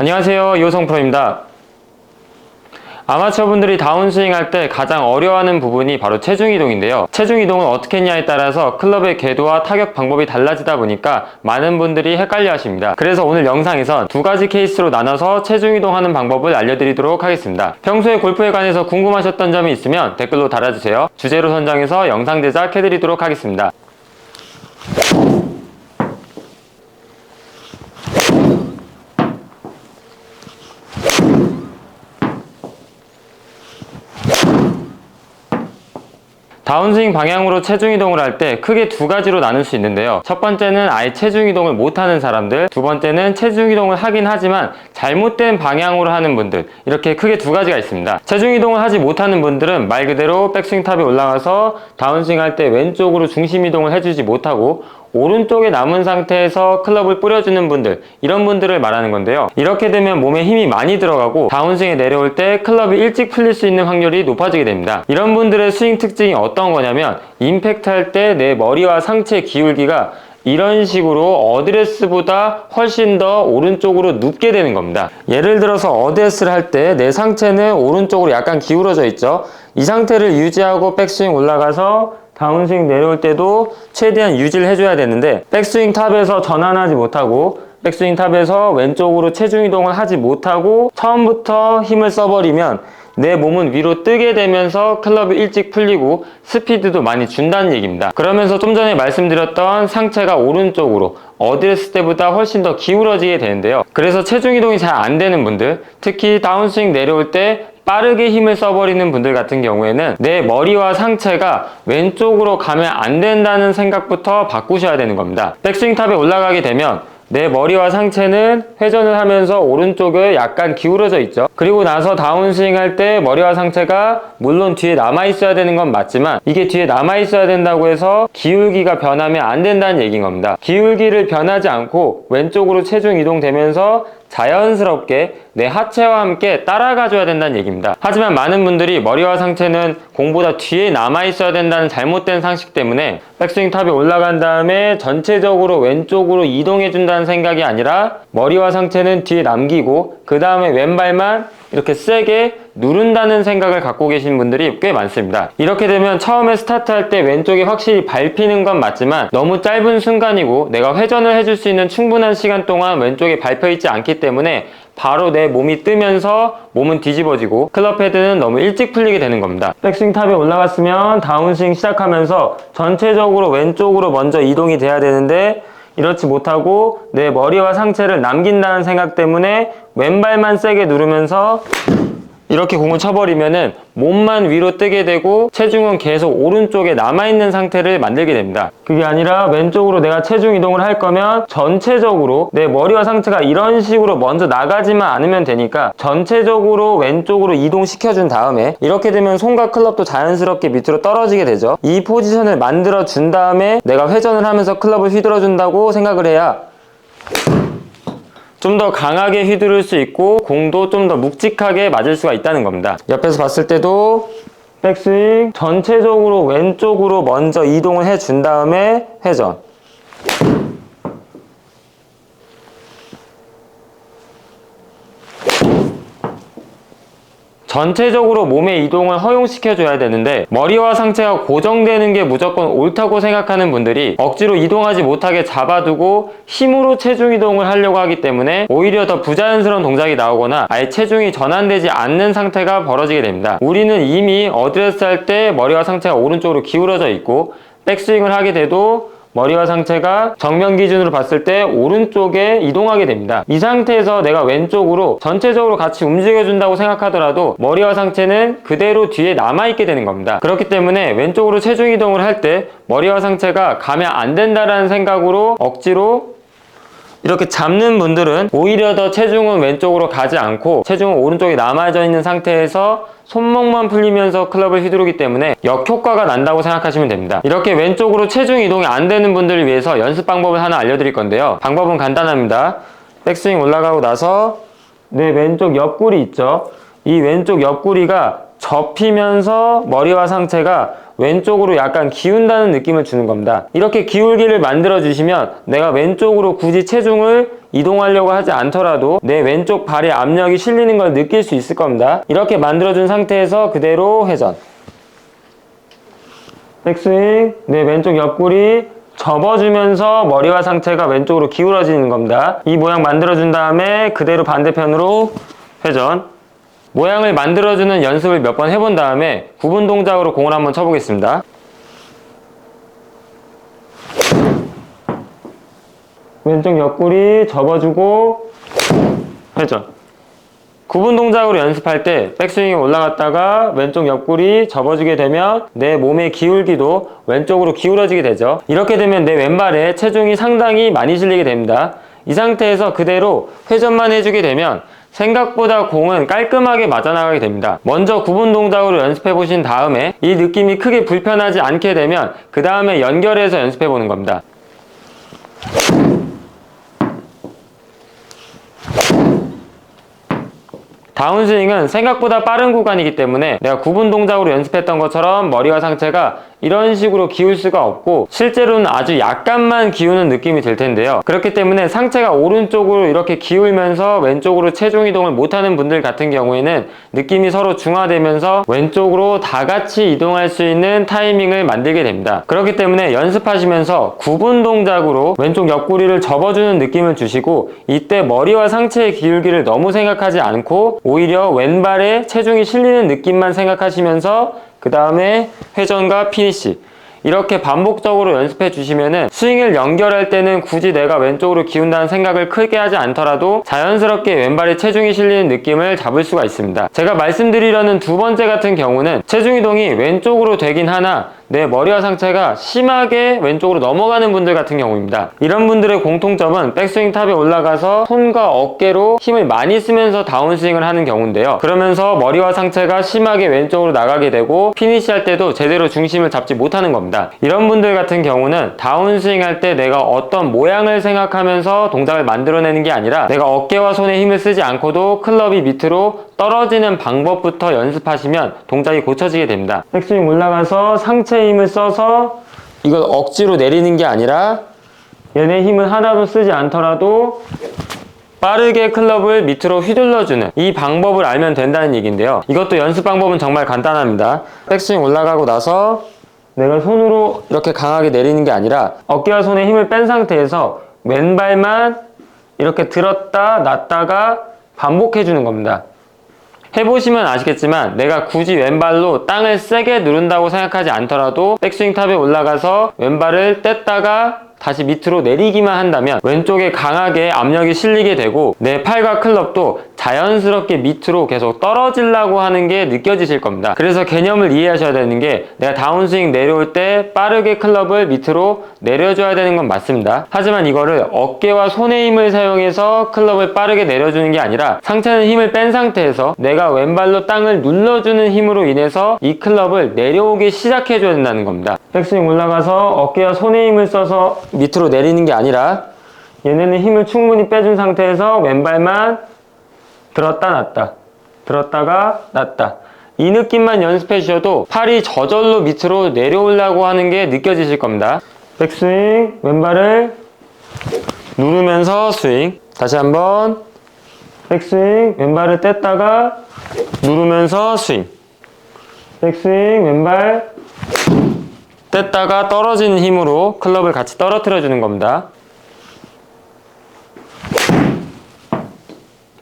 안녕하세요, 이호성 프로입니다. 아마추어분들이 다운스윙 할 때 가장 어려워하는 부분이 바로 체중 이동인데요. 체중 이동을 어떻게 했냐에 따라서 클럽의 궤도와 타격 방법이 달라지다 보니까 많은 분들이 헷갈려 하십니다. 그래서 오늘 영상에선 두 가지 케이스로 나눠서 체중 이동하는 방법을 알려드리도록 하겠습니다. 평소에 골프에 관해서 궁금하셨던 점이 있으면 댓글로 달아주세요. 주제로 선정해서 영상 제작해드리도록 하겠습니다. 다운스윙 방향으로 체중 이동을 할 때 크게 두 가지로 나눌 수 있는데요. 첫 번째는 아예 체중 이동을 못하는 사람들, 두 번째는 체중 이동을 하긴 하지만 잘못된 방향으로 하는 분들, 이렇게 크게 두 가지가 있습니다. 체중 이동을 하지 못하는 분들은 말 그대로 백스윙 탑에 올라가서 다운스윙 할 때 왼쪽으로 중심 이동을 해주지 못하고 오른쪽에 남은 상태에서 클럽을 뿌려주는 분들, 이런 분들을 말하는 건데요. 이렇게 되면 몸에 힘이 많이 들어가고 다운스윙에 내려올 때 클럽이 일찍 풀릴 수 있는 확률이 높아지게 됩니다. 이런 분들의 스윙 특징이 어떤 거냐면 임팩트 할 때 내 머리와 상체 기울기가 이런 식으로 어드레스보다 훨씬 더 오른쪽으로 눕게 되는 겁니다. 예를 들어서 어드레스를 할 때 내 상체는 오른쪽으로 약간 기울어져 있죠. 이 상태를 유지하고 백스윙 올라가서 다운스윙 내려올 때도 최대한 유지를 해줘야 되는데 백스윙 탑에서 전환하지 못하고 백스윙 탑에서 왼쪽으로 체중 이동을 하지 못하고 처음부터 힘을 써버리면 내 몸은 위로 뜨게 되면서 클럽이 일찍 풀리고 스피드도 많이 준다는 얘기입니다. 그러면서 좀 전에 말씀드렸던 상체가 오른쪽으로 어드레스 때보다 훨씬 더 기울어지게 되는데요. 그래서 체중 이동이 잘 안 되는 분들, 특히 다운스윙 내려올 때 빠르게 힘을 써버리는 분들 같은 경우에는 내 머리와 상체가 왼쪽으로 가면 안 된다는 생각부터 바꾸셔야 되는 겁니다. 백스윙 탑에 올라가게 되면 내 머리와 상체는 회전을 하면서 오른쪽에 약간 기울어져 있죠. 그리고 나서 다운스윙 할 때 머리와 상체가 물론 뒤에 남아있어야 되는 건 맞지만 이게 뒤에 남아있어야 된다고 해서 기울기가 변하면 안 된다는 얘기인 겁니다. 기울기를 변하지 않고 왼쪽으로 체중 이동되면서 자연스럽게 내 하체와 함께 따라가 줘야 된다는 얘기입니다. 하지만 많은 분들이 머리와 상체는 공보다 뒤에 남아있어야 된다는 잘못된 상식 때문에 백스윙 탑에 올라간 다음에 전체적으로 왼쪽으로 이동해 준다는 생각이 아니라 머리와 상체는 뒤에 남기고 그 다음에 왼발만 이렇게 세게 누른다는 생각을 갖고 계신 분들이 꽤 많습니다. 이렇게 되면 처음에 스타트할 때 왼쪽이 확실히 밟히는 건 맞지만 너무 짧은 순간이고 내가 회전을 해줄 수 있는 충분한 시간 동안 왼쪽에 밟혀있지 않기 때문에 바로 내 몸이 뜨면서 몸은 뒤집어지고 클럽 헤드는 너무 일찍 풀리게 되는 겁니다. 백스윙 탑에 올라갔으면 다운스윙 시작하면서 전체적으로 왼쪽으로 먼저 이동이 돼야 되는데 이렇지 못하고 내 머리와 상체를 남긴다는 생각 때문에 왼발만 세게 누르면서 이렇게 공을 쳐버리면은 몸만 위로 뜨게 되고 체중은 계속 오른쪽에 남아있는 상태를 만들게 됩니다. 그게 아니라 왼쪽으로 내가 체중 이동을 할 거면 전체적으로 내 머리와 상체가 이런 식으로 먼저 나가지만 않으면 되니까 전체적으로 왼쪽으로 이동시켜준 다음에 이렇게 되면 손과 클럽도 자연스럽게 밑으로 떨어지게 되죠. 이 포지션을 만들어 준 다음에 내가 회전을 하면서 클럽을 휘둘러 준다고 생각을 해야 좀 더 강하게 휘두를 수 있고 공도 좀 더 묵직하게 맞을 수가 있다는 겁니다. 옆에서 봤을 때도 백스윙 전체적으로 왼쪽으로 먼저 이동을 해준 다음에 회전. 전체적으로 몸의 이동을 허용시켜줘야 되는데 머리와 상체가 고정되는 게 무조건 옳다고 생각하는 분들이 억지로 이동하지 못하게 잡아두고 힘으로 체중 이동을 하려고 하기 때문에 오히려 더 부자연스러운 동작이 나오거나 아예 체중이 전환되지 않는 상태가 벌어지게 됩니다. 우리는 이미 어드레스 할 때 머리와 상체가 오른쪽으로 기울어져 있고 백스윙을 하게 돼도 머리와 상체가 정면 기준으로 봤을 때 오른쪽에 이동하게 됩니다. 이 상태에서 내가 왼쪽으로 전체적으로 같이 움직여준다고 생각하더라도 머리와 상체는 그대로 뒤에 남아있게 되는 겁니다. 그렇기 때문에 왼쪽으로 체중 이동을 할 때 머리와 상체가 가면 안 된다라는 생각으로 억지로 이렇게 잡는 분들은 오히려 더 체중은 왼쪽으로 가지 않고 체중은 오른쪽에 남아져 있는 상태에서 손목만 풀리면서 클럽을 휘두르기 때문에 역효과가 난다고 생각하시면 됩니다. 이렇게 왼쪽으로 체중 이동이 안 되는 분들을 위해서 연습 방법을 하나 알려드릴 건데요. 방법은 간단합니다. 백스윙 올라가고 나서 내 왼쪽 옆구리 있죠? 이 왼쪽 옆구리가 접히면서 머리와 상체가 왼쪽으로 약간 기운다는 느낌을 주는 겁니다. 이렇게 기울기를 만들어 주시면 내가 왼쪽으로 굳이 체중을 이동하려고 하지 않더라도 내 왼쪽 발에 압력이 실리는 걸 느낄 수 있을 겁니다. 이렇게 만들어준 상태에서 그대로 회전. 백스윙, 내 왼쪽 옆구리 접어주면서 머리와 상체가 왼쪽으로 기울어지는 겁니다. 이 모양 만들어준 다음에 그대로 반대편으로 회전. 모양을 만들어주는 연습을 몇 번 해본 다음에 구분 동작으로 공을 한번 쳐보겠습니다. 왼쪽 옆구리 접어주고 회전. 구분 동작으로 연습할 때 백스윙에 올라갔다가 왼쪽 옆구리 접어주게 되면 내 몸의 기울기도 왼쪽으로 기울어지게 되죠. 이렇게 되면 내 왼발에 체중이 상당히 많이 실리게 됩니다. 이 상태에서 그대로 회전만 해주게 되면 생각보다 공은 깔끔하게 맞아나가게 됩니다. 먼저 구분 동작으로 연습해 보신 다음에 이 느낌이 크게 불편하지 않게 되면 그 다음에 연결해서 연습해 보는 겁니다. 다운스윙은 생각보다 빠른 구간이기 때문에 내가 구분 동작으로 연습했던 것처럼 머리와 상체가 이런 식으로 기울 수가 없고 실제로는 아주 약간만 기우는 느낌이 들 텐데요. 그렇기 때문에 상체가 오른쪽으로 이렇게 기울면서 왼쪽으로 체중 이동을 못하는 분들 같은 경우에는 느낌이 서로 중화되면서 왼쪽으로 다 같이 이동할 수 있는 타이밍을 만들게 됩니다. 그렇기 때문에 연습하시면서 구분 동작으로 왼쪽 옆구리를 접어주는 느낌을 주시고 이때 머리와 상체의 기울기를 너무 생각하지 않고 오히려 왼발에 체중이 실리는 느낌만 생각하시면서 그 다음에 회전과 피니시 이렇게 반복적으로 연습해 주시면은 스윙을 연결할 때는 굳이 내가 왼쪽으로 기운다는 생각을 크게 하지 않더라도 자연스럽게 왼발에 체중이 실리는 느낌을 잡을 수가 있습니다. 제가 말씀드리려는 두 번째 같은 경우는 체중 이동이 왼쪽으로 되긴 하나 내 머리와 상체가 심하게 왼쪽으로 넘어가는 분들 같은 경우입니다. 이런 분들의 공통점은 백스윙 탑에 올라가서 손과 어깨로 힘을 많이 쓰면서 다운스윙을 하는 경우인데요. 그러면서 머리와 상체가 심하게 왼쪽으로 나가게 되고 피니시 할 때도 제대로 중심을 잡지 못하는 겁니다. 이런 분들 같은 경우는 다운스윙 할 때 내가 어떤 모양을 생각하면서 동작을 만들어내는 게 아니라 내가 어깨와 손에 힘을 쓰지 않고도 클럽이 밑으로 떨어지는 방법부터 연습하시면 동작이 고쳐지게 됩니다. 백스윙 올라가서 상체에 힘을 써서 이걸 억지로 내리는 게 아니라 얘네 힘을 하나도 쓰지 않더라도 빠르게 클럽을 밑으로 휘둘러주는 이 방법을 알면 된다는 얘기인데요. 이것도 연습 방법은 정말 간단합니다. 백스윙 올라가고 나서 내가 손으로 이렇게 강하게 내리는 게 아니라 어깨와 손에 힘을 뺀 상태에서 왼발만 이렇게 들었다 놨다가 반복해 주는 겁니다. 해보시면 아시겠지만 내가 굳이 왼발로 땅을 세게 누른다고 생각하지 않더라도 백스윙 탑에 올라가서 왼발을 뗐다가 다시 밑으로 내리기만 한다면 왼쪽에 강하게 압력이 실리게 되고 내 팔과 클럽도 자연스럽게 밑으로 계속 떨어지려고 하는 게 느껴지실 겁니다. 그래서 개념을 이해하셔야 되는 게 내가 다운스윙 내려올 때 빠르게 클럽을 밑으로 내려줘야 되는 건 맞습니다. 하지만 이거를 어깨와 손의 힘을 사용해서 클럽을 빠르게 내려주는 게 아니라 상체는 힘을 뺀 상태에서 내가 왼발로 땅을 눌러주는 힘으로 인해서 이 클럽을 내려오기 시작해줘야 된다는 겁니다. 백스윙 올라가서 어깨와 손의 힘을 써서 밑으로 내리는 게 아니라 얘네는 힘을 충분히 빼준 상태에서 왼발만 들었다 놨다 들었다가 놨다 이 느낌만 연습해 주셔도 팔이 저절로 밑으로 내려오려고 하는 게 느껴지실 겁니다. 백스윙 왼발을 누르면서 스윙 다시 한번 백스윙 왼발을 뗐다가 누르면서 스윙 백스윙 왼발 뗐다가 떨어지는 힘으로 클럽을 같이 떨어뜨려 주는 겁니다.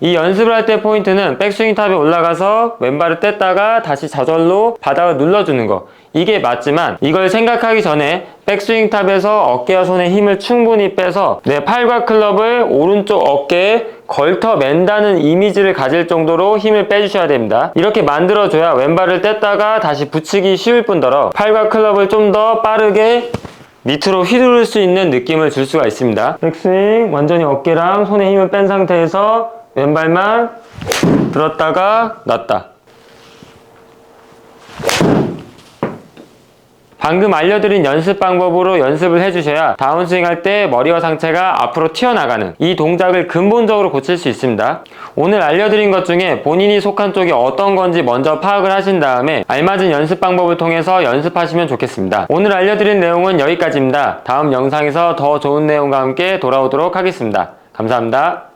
이 연습을 할 때 포인트는 백스윙 탑에 올라가서 왼발을 뗐다가 다시 저절로 바닥을 눌러주는 거 이게 맞지만 이걸 생각하기 전에 백스윙 탑에서 어깨와 손에 힘을 충분히 빼서 내 팔과 클럽을 오른쪽 어깨에 걸터 맨다는 이미지를 가질 정도로 힘을 빼주셔야 됩니다. 이렇게 만들어줘야 왼발을 뗐다가 다시 붙이기 쉬울 뿐더러 팔과 클럽을 좀 더 빠르게 밑으로 휘두를 수 있는 느낌을 줄 수가 있습니다. 백스윙 완전히 어깨랑 손에 힘을 뺀 상태에서 왼발만 들었다가 놨다. 방금 알려드린 연습 방법으로 연습을 해주셔야 다운스윙 할 때 머리와 상체가 앞으로 튀어나가는 이 동작을 근본적으로 고칠 수 있습니다. 오늘 알려드린 것 중에 본인이 속한 쪽이 어떤 건지 먼저 파악을 하신 다음에 알맞은 연습 방법을 통해서 연습하시면 좋겠습니다. 오늘 알려드린 내용은 여기까지입니다. 다음 영상에서 더 좋은 내용과 함께 돌아오도록 하겠습니다. 감사합니다.